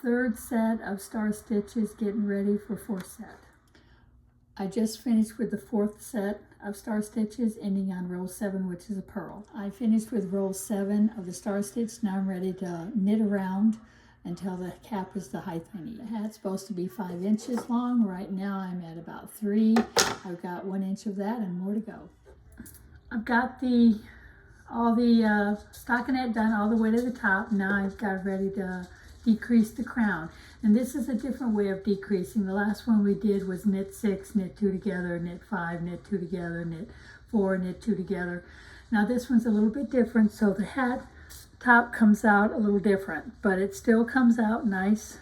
third set of star stitches, getting ready for fourth set. I just finished with the fourth set of star stitches, ending on row 7, which is a purl. I finished with row 7 of the star stitch. Now I'm ready to knit around until the cap is the height I need. The hat's supposed to be 5 inches long. Right now I'm at about 3. I've got 1 inch of that and more to go. I've got all the stockinette done all the way to the top. Now I've got ready to decrease the crown. And this is a different way of decreasing. The last one we did was knit 6, knit 2 together, knit 5, knit 2 together, knit 4, knit 2 together. Now this one's a little bit different, so the hat top comes out a little different, but it still comes out nice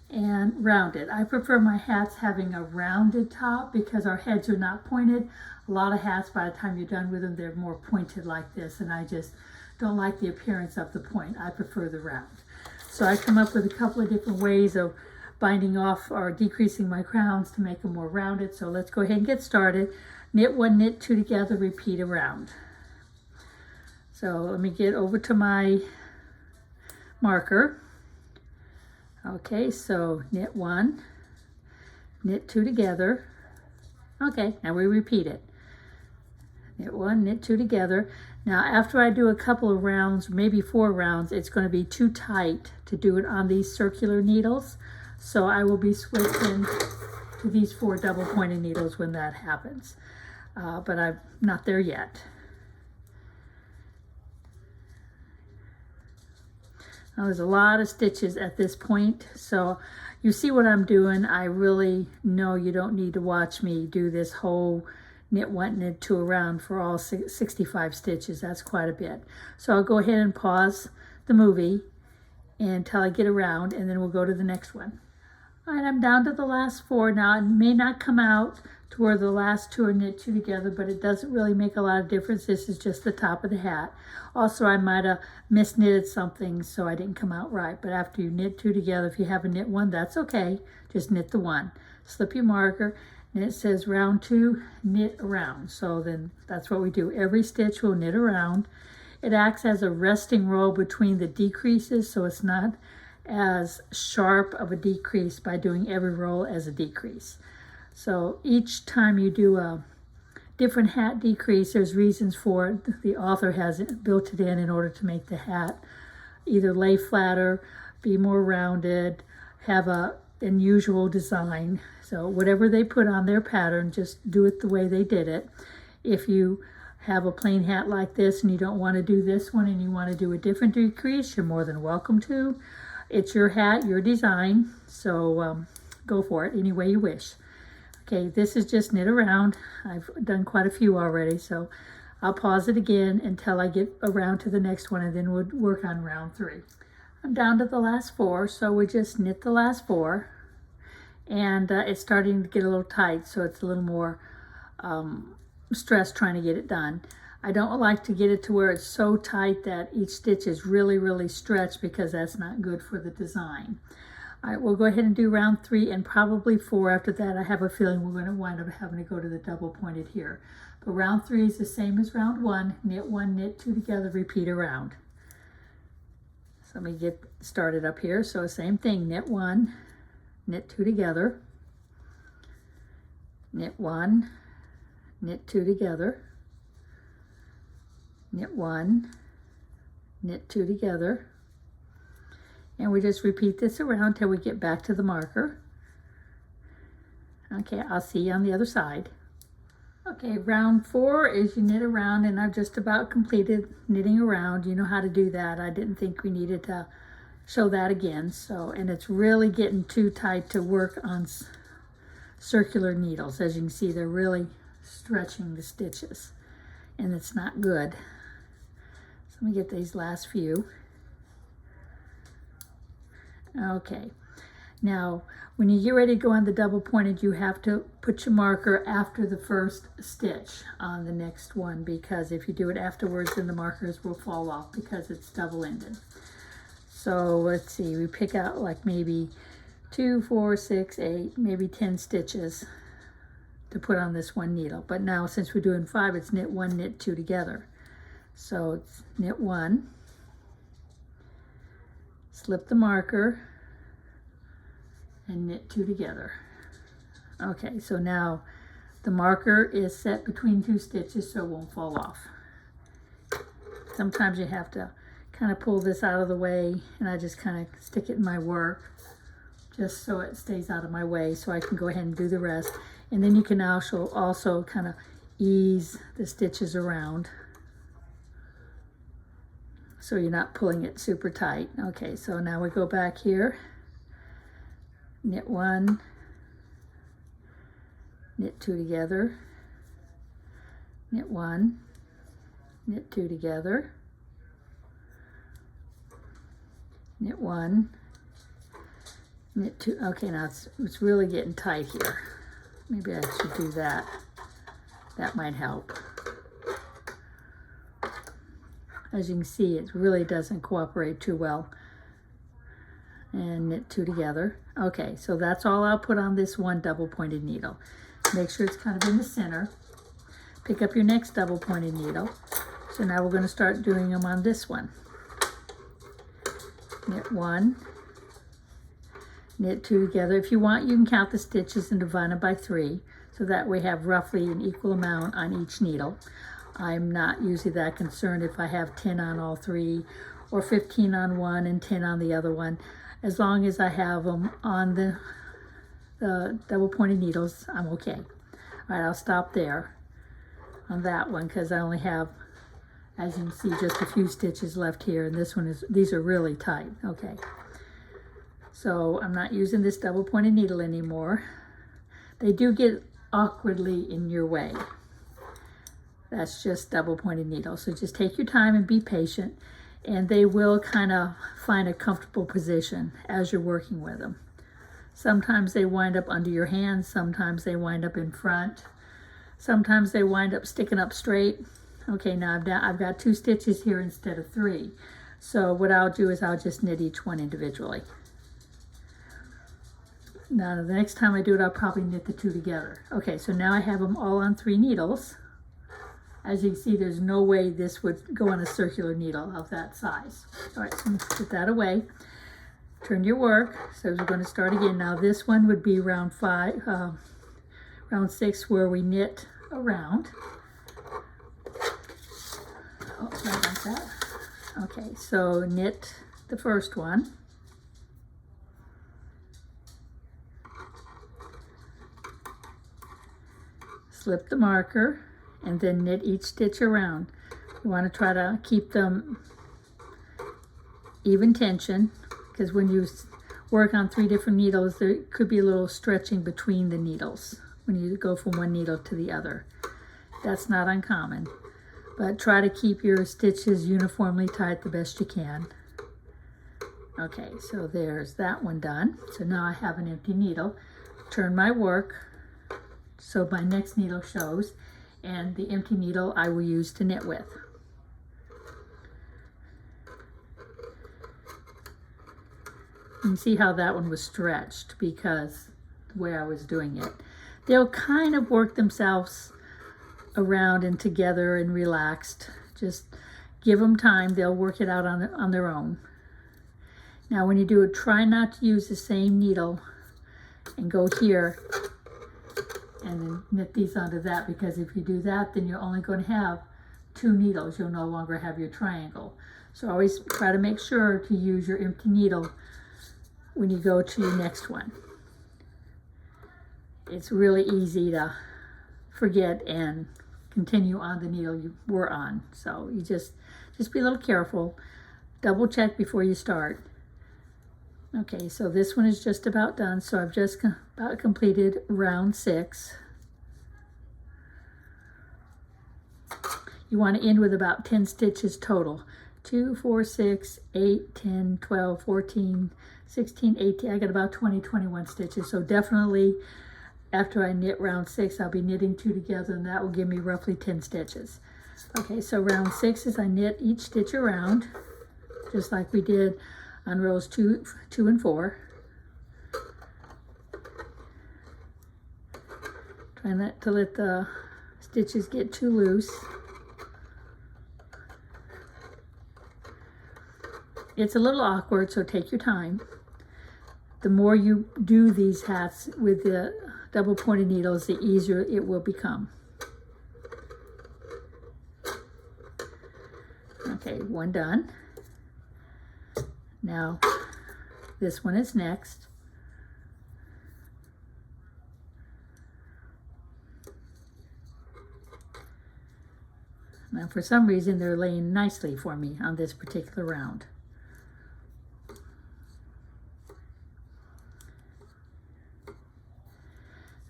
and rounded. I prefer my hats having a rounded top because our heads are not pointed. A lot of hats, by the time you're done with them, they're more pointed like this, and I just don't like the appearance of the point. I prefer the round. So I come up with a couple of different ways of binding off or decreasing my crowns to make them more rounded. So let's go ahead and get started. Knit 1, knit 2 together, repeat around. So let me get over to my marker. Okay, so knit 1, knit 2 together. Okay, now we repeat it. Knit 1, knit 2 together. Now after I do a couple of rounds, maybe 4 rounds, it's going to be too tight to do it on these circular needles. So I will be switching to these 4 double pointed needles when that happens. But I'm not there yet. Now there's a lot of stitches at this point, so you see what I'm doing. I really know you don't need to watch me do this whole knit 1, knit 2 around for all 65 stitches. That's quite a bit. So I'll go ahead and pause the movie until I get around, and then we'll go to the next one. All right, I'm down to the last 4 now. It may not come out to where the last 2 are knit 2 together, but it doesn't really make a lot of difference. This is just the top of the hat. Also, I might have misknitted something, so I didn't come out right. But after you knit 2 together, if you have a knit 1, that's okay. Just knit the 1. Slip your marker, and it says round 2, knit around. So then that's what we do. Every stitch will knit around. It acts as a resting row between the decreases, so it's not as sharp of a decrease by doing every row as a decrease. So each time you do a different hat decrease, there's reasons for it. The author has built it in order to make the hat either lay flatter, be more rounded, have a unusual design. So whatever they put on their pattern, just do it the way they did it. If you have a plain hat like this and you don't want to do this one and you want to do a different decrease, you're more than welcome to. It's your hat, your design, so go for it any way you wish. Okay, this is just knit around. I've done quite a few already, so I'll pause it again until I get around to the next one, and then we'll work on round 3. I'm down to the last 4, so we just knit the last 4, and it's starting to get a little tight, so it's a little more stress trying to get it done. I don't like to get it to where it's so tight that each stitch is really, really stretched, because that's not good for the design. All right, we'll go ahead and do round 3 and probably 4 after that. I have a feeling we're going to wind up having to go to the double pointed here. But round 3 is the same as round 1. Knit 1, knit 2 together, repeat around. So let me get started up here. So same thing, knit 1, knit 2 together, knit 1, knit 2 together, knit 1, knit 2 together, and we just repeat this around till we get back to the marker. Okay, I'll see you on the other side. Okay, round 4 is you knit around, and I've just about completed knitting around. You know how to do that. I didn't think we needed to show that again. So, and it's really getting too tight to work on circular needles. As you can see, they're really stretching the stitches, and it's not good. So let me get these last few. Okay, now when you get ready to go on the double pointed, you have to put your marker after the first stitch on the next one, because if you do it afterwards, then the markers will fall off because it's double-ended. So let's see, we pick out like maybe 2, 4, 6, 8, maybe 10 stitches to put on this one needle. But now since we're doing 5, it's knit 1, knit 2 together. So it's knit 1, slip the marker, and knit 2 together. Okay, so now the marker is set between 2 stitches so it won't fall off. Sometimes you have to kind of pull this out of the way, and I just kind of stick it in my work just so it stays out of my way so I can go ahead and do the rest. And then you can also kind of ease the stitches around so you're not pulling it super tight. Okay, so now we go back here, knit 1, knit 2 together, knit 1, knit 2 together, knit 1, knit 2. Okay, now it's really getting tight here. Maybe I should do that. That might help. As you can see, it really doesn't cooperate too well. And knit 2 together. Okay, so that's all I'll put on this one double pointed needle. Make sure it's kind of in the center. Pick up your next double pointed needle. So now we're going to start doing them on this one. Knit 1, knit 2 together. If you want, you can count the stitches and divide them by 3, so that we have roughly an equal amount on each needle. I'm not usually that concerned if I have 10 on all 3 or 15 on one and 10 on the other one. As long as I have them on the double pointed needles, I'm okay. All right, I'll stop there on that one because I only have, as you can see, just a few stitches left here, and these are really tight. Okay, so I'm not using this double pointed needle anymore. They do get awkwardly in your way. That's just double pointed needles. So just take your time and be patient, and they will kind of find a comfortable position as you're working with them. Sometimes they wind up under your hands, sometimes they wind up in front, sometimes they wind up sticking up straight. Okay, now I've got 2 stitches here instead of 3. So what I'll do is I'll just knit each one individually. Now the next time I do it, I'll probably knit the 2 together. Okay, so now I have them all on 3 needles. As you can see, there's no way this would go on a circular needle of that size. All right, so let's put that away. Turn your work. So we're going to start again. Now this one would be round 6, where we knit around. Oh, sorry about that. Okay, so knit the first one. Slip the marker and then knit each stitch around. You want to try to keep them even tension, because when you work on 3 different needles, there could be a little stretching between the needles when you go from one needle to the other. That's not uncommon, but try to keep your stitches uniformly tight the best you can. Okay, so there's that one done. So now I have an empty needle. Turn my work so my next needle shows, and the empty needle I will use to knit with. You can see how that one was stretched because the way I was doing it. They'll kind of work themselves around and together and relaxed. Just give them time. They'll work it out on their own. Now when you do it, try not to use the same needle and go here and then knit these onto that, because if you do that, then you're only going to have 2 needles. You'll no longer have your triangle. So always try to make sure to use your empty needle when you go to your next one. It's really easy to forget and continue on the needle you were on. So you just be a little careful. Double check before you start. Okay, so this one is just about done. So I've just about completed round 6. You want to end with about 10 stitches total. 2, 4, 6, 8, 10, 12, 14, 16, 18. I got about 20, 21 stitches. So definitely after I knit round 6, I'll be knitting 2 together, and that will give me roughly 10 stitches. Okay, so round 6 is I knit each stitch around, just like we did on rows 2 and 4. Try not to let the stitches get too loose. It's a little awkward, so take your time. the more you do these hats with the double pointed needles, the easier it will become. Okay, one done. Now, this one is next. Now, for some reason, they're laying nicely for me on this particular round.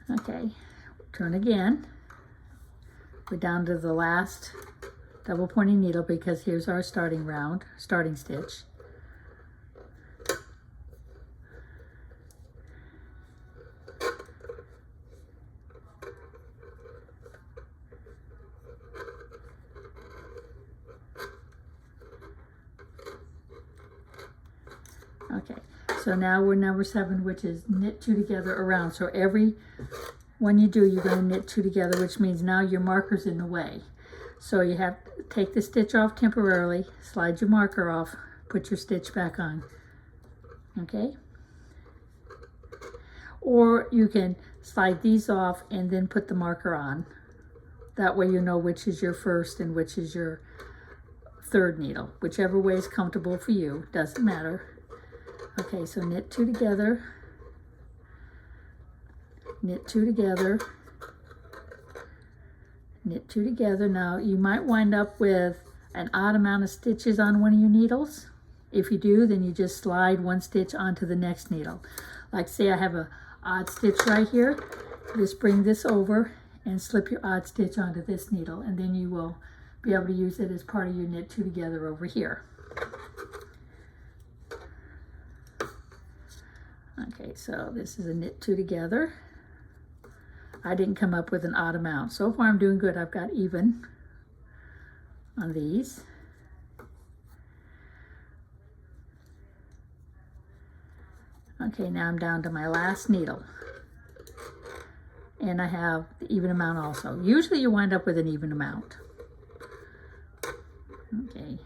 Okay, turn again. We're down to the last double pointing needle because here's our starting stitch. Okay, so now we're number 7, which is knit 2 together around. So every one you do, you're going to knit 2 together, which means now your marker's in the way. So you have to take the stitch off temporarily, slide your marker off, put your stitch back on. Okay? Or you can slide these off and then put the marker on. That way you know which is your first and which is your third needle. Whichever way is comfortable for you, doesn't matter. Okay, so knit 2 together, knit 2 together, knit 2 together. Now you might wind up with an odd amount of stitches on one of your needles. If you do, then you just slide one stitch onto the next needle. Like say I have an odd stitch right here, just bring this over and slip your odd stitch onto this needle, and then you will be able to use it as part of your knit 2 together over here. Okay, so this is a knit 2 together. I didn't come up with an odd amount. So far I'm doing good. I've got even on these. Okay, now I'm down to my last needle. And I have the even amount also. Usually you wind up with an even amount. Okay.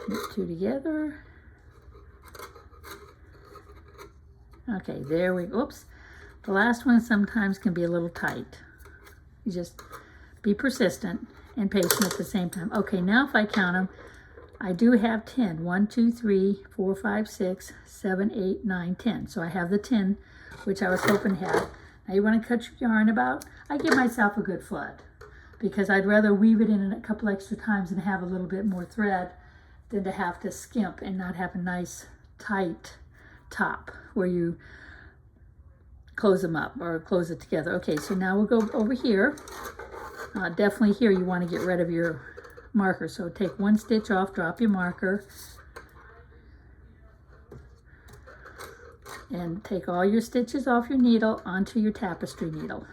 Knit 2 together. Okay, there we go. Oops. The last one sometimes can be a little tight. You just be persistent and patient at the same time. Okay, now if I count them, I do have 10. 1, 2, 3, 4, 5, 6, 7, 8, 9, 10. So I have the 10, which I was hoping to have. Now you want to cut your yarn about? I give myself a good flood because I'd rather weave it in a couple extra times and have a little bit more thread than to have to skimp and not have a nice tight top where you close them up or close it together. Okay, so now we'll go over here. Definitely here you want to get rid of your marker. So take one stitch off, drop your marker, and take all your stitches off your needle onto your tapestry needle.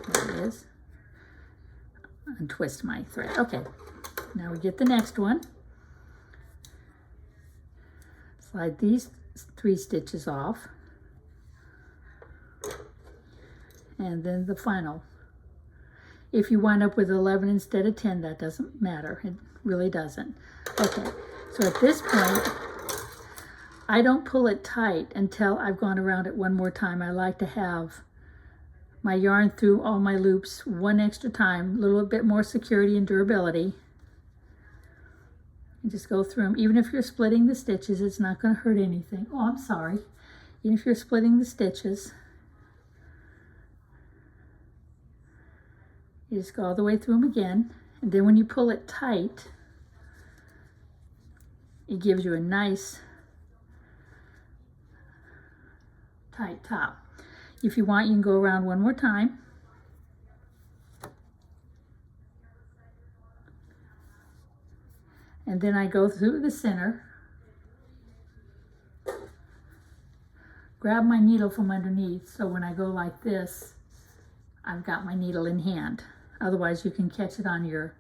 There it is. Untwist my thread. Okay, now we get the next one. Slide these 3 stitches off, and then the final. If you wind up with 11 instead of 10, that doesn't matter. It really doesn't. Okay, so at this point, I don't pull it tight until I've gone around it one more time. I like to have my yarn through all my loops one extra time, a little bit more security and durability. And just go through them. Even if you're splitting the stitches, it's not going to hurt anything. Oh, I'm sorry. Even if you're splitting the stitches, you just go all the way through them again. And then when you pull it tight, it gives you a nice tight top. If you want, you can go around one more time. And then I go through the center, grab my needle from underneath, so when I go like this, I've got my needle in hand. Otherwise, you can catch it on your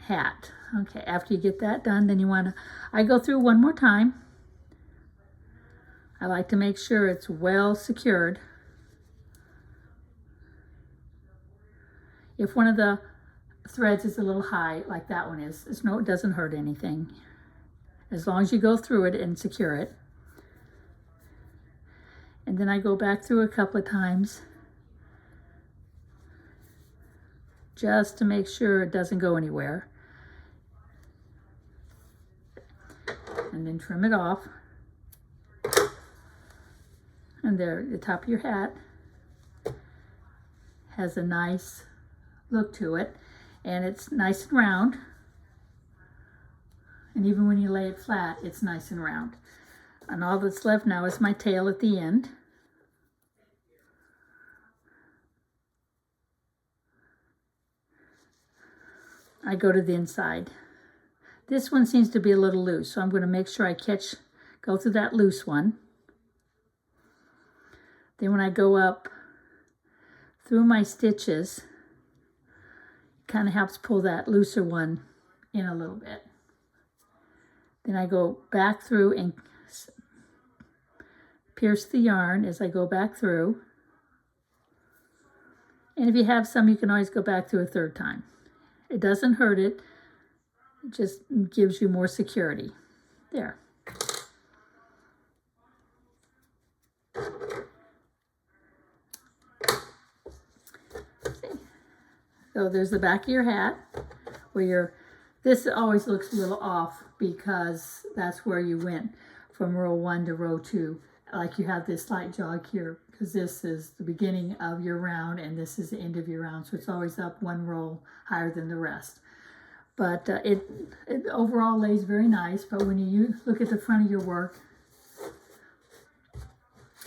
hat. Okay, after you get that done, then you want to, I go through one more time. I like to make sure it's well secured. If one of the threads is a little high, like that one is, it doesn't hurt anything. as long as you go through it and secure it. And then I go back through a couple of times just to make sure it doesn't go anywhere. And then trim it off. And there, the top of your hat has a nice look to it, and it's nice and round. And even when you lay it flat, it's nice and round. And all that's left now is my tail at the end. I go to the inside. This one seems to be a little loose, so I'm going to make sure I go through that loose one. Then when I go up through my stitches, it kind of helps pull that looser one in a little bit. Then I go back through and pierce the yarn as I go back through. And if you have some, you can always go back through a third time. It doesn't hurt it. It just gives you more security. There. So there's the back of your hat where this always looks a little off because that's where you went from row 1 to row 2. Like you have this slight jog here because this is the beginning of your round and this is the end of your round. So it's always up one row higher than the rest. But it overall lays very nice. But when you look at the front of your work,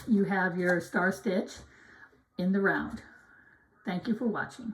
you have your star stitch in the round. Thank you for watching.